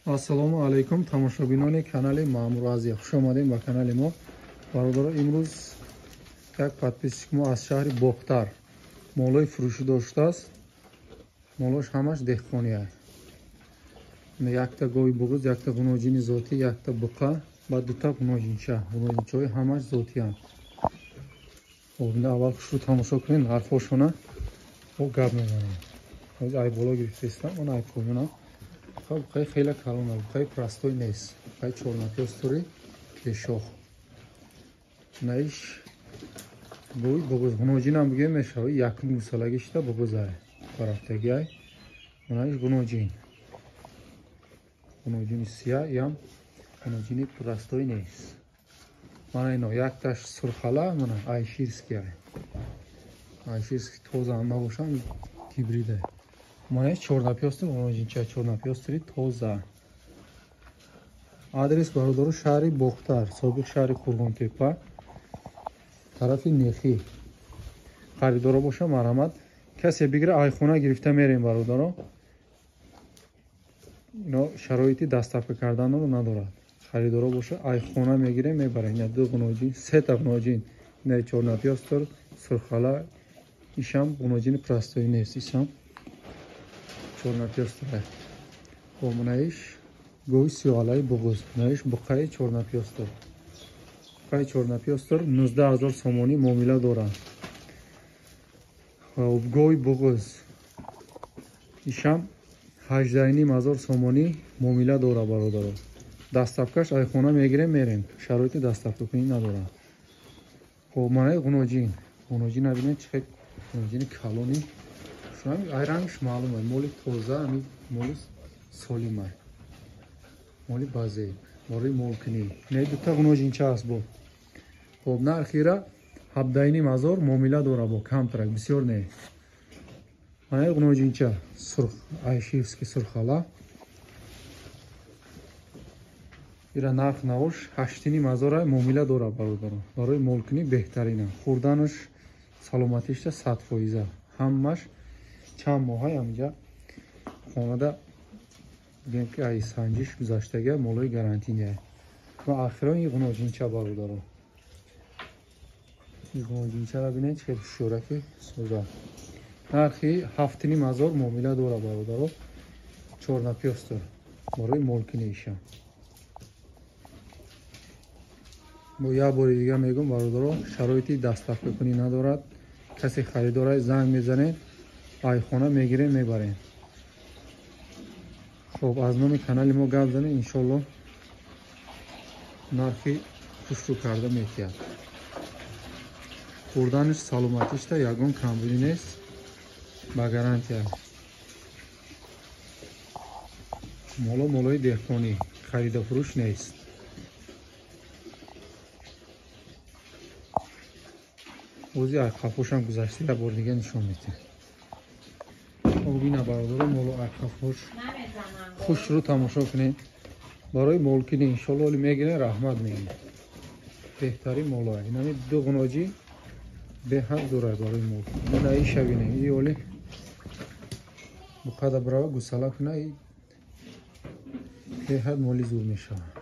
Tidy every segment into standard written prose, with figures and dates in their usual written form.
ассалому алайкум тамошобинони канали Маъмур Азия. Хуш омадем ба канали мо. Бародаро, имрӯз як подписчик мо аз шаҳри Бохтар молои фурӯшӣ доштааст. Молош ҳамаш деҳқонӣ аст. Якта гови буғуз, якта ғуноҷини зотӣ, якта буқа, баъд дута ғуноҷинча. Ғуноҷинчаҳои ҳамаш зотиянд. Аввал хушрӯ тамошо кунед, ҳарфошона гап мезанем. ҳозир ай боло гирифта истам, он ай поёна. Буқаи хеле калона, буқаи простой нест. Буқаи чорнапёстори бешох. Наиш гови буғуз, ғуноҷинам бигӯем мешавад. Якум гусалагӣ шида буғуз ай. Парафтагӣ ай. Наиш ғуноҷин. ғуноҷини сия ям ғуноҷини простой нест. Мана ино якташ сурхала, мана айширский ай. Айширский тоза ам набошам гибрид ай. Мана чорнапёстор ғуноҷинча, чорнапёстори тоза. Адрес бародаро шаҳри Бохтар, собиқ шаҳри Қурғонтепа, тарафи Нехӣ. Харидоро боша марҳамат. Касе бигира айхона гирифта мерем бародаро. Ино шароити дастарфа карданро надорад. Харидоро боша айхона мегирем мебарем. Я ду ғуноҷин, сета ғуноҷин. Ина чорнапёстор, сурхала, ишам ғуноҷини простой нест. Ишам чорнапёстор ай. Омунаиш гови сиёалаи буғуз. Наиш буқаи чорнапёстор. Буқаи чорнапёстор 19 000 сомонӣ муомила дорад. Гови буғуз. Ишам 18 500 сомонӣ муомила дорад бародаро. Дастарфкаш айхона мегирем мерем. Шароити дастарфкунӣ надорад. Хоб манаи ғуноҷин. Ғуноҷин набинед чӣ хел ғуноҷини калони. Ай рангш маълум ай. Моли тоза, ами моли солим ай. Моли базеб. Бораи молкунӣ. Не дута ғуноҷинча аст бо. Хоб нархира 17 500 муомила дорад бо камтарак бисёр не. Манаи ғуноҷинча сурх айширский сурхала. ира нарх навош 8 500 ай муомила дорад бародаро. Барои молкунӣ беҳтарина. Хурданаш саломатишта 100%. Ҳамаш чанд моҳа ҳамҷа хонада бигем ки ай санҷиш гузаштага молои гарантия. Ва ахирон ин ғуноҷинча бародаро. Ин ғуноҷинчаро бинед чӣ хел шӯраки соза. Нархи 7 500 муомила дорад бародаро. Чорнапёстор барои молкунӣ ишам. бо як бори дига мегӯям бародаро, шароити дастарфкунӣ надорад. Касе харидорай занг мезанед, айхона мегирем мебарем. хоб аз номи канали мо гап занед, иншоалло нархи хушрӯ карда метиҳад. хурданаш саломатишта ягон камбудӣ нест, ба гарантия. молои деҳқонӣ, харидофурӯш нест. ози айқафошам гузашта як бор дига нишон метиҳам. обина бародаро моло айқафош хушрӯ тамошо кунед. барои молкунӣ иншоалло оли мегирем раҳмат мегӯем. беҳтарин моло ай. инами ду ғуноҷи беҳад дорад барои молкунӣ. ина иша бинем. и оли буқада брава гусала куна, и беҳад моли зуд мешавад.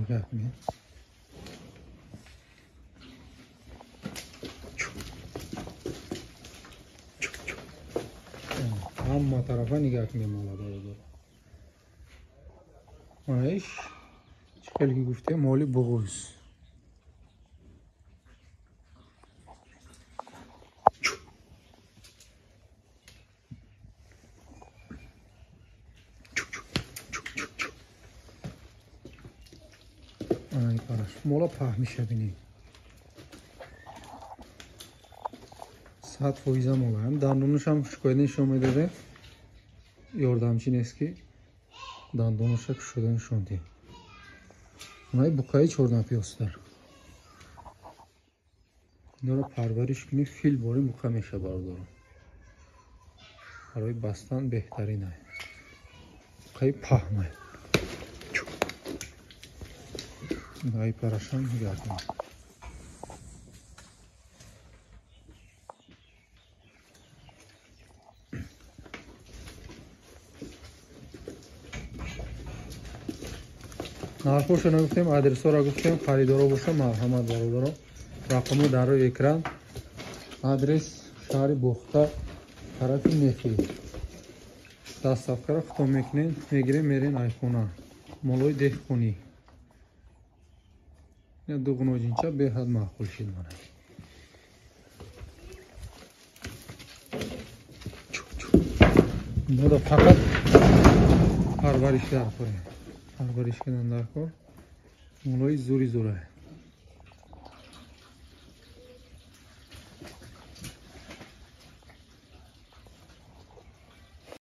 нигоҳ кунед. ҳама тарафа нигоҳ кунед мола бародаро. манаиш чӣ хел ки гуфтем моли буғуз. мола паҳмиша бинед. 100% мола. дандонашам шикоят нишон медоде. ёрдамчӣ нест ки дандонаша кушода нишон диҳад. онаи буқаи чорнапёстор. инро парвариш кунӣ, фил бори буқа меша бародаро. барои бастан беҳтарин ай. буқаи паҳм ай. ай парашан нигоҳ кунед. нархошро гуфтем, адресоро гуфтем, харидоро боша марҳамат бародаро. Рақамо дар рӯи экран. Адрес шаҳри Бухта, тарафи Нефи. Дастсафкаро хито мекунем, мегирем, мерем айхона. Молои деҳқонӣ. Я дуғноҷинча беҳад маъқул шид мана. Бода фақат парвариш дар корем. Парвариш кардан дар кор. Молои зури зурай.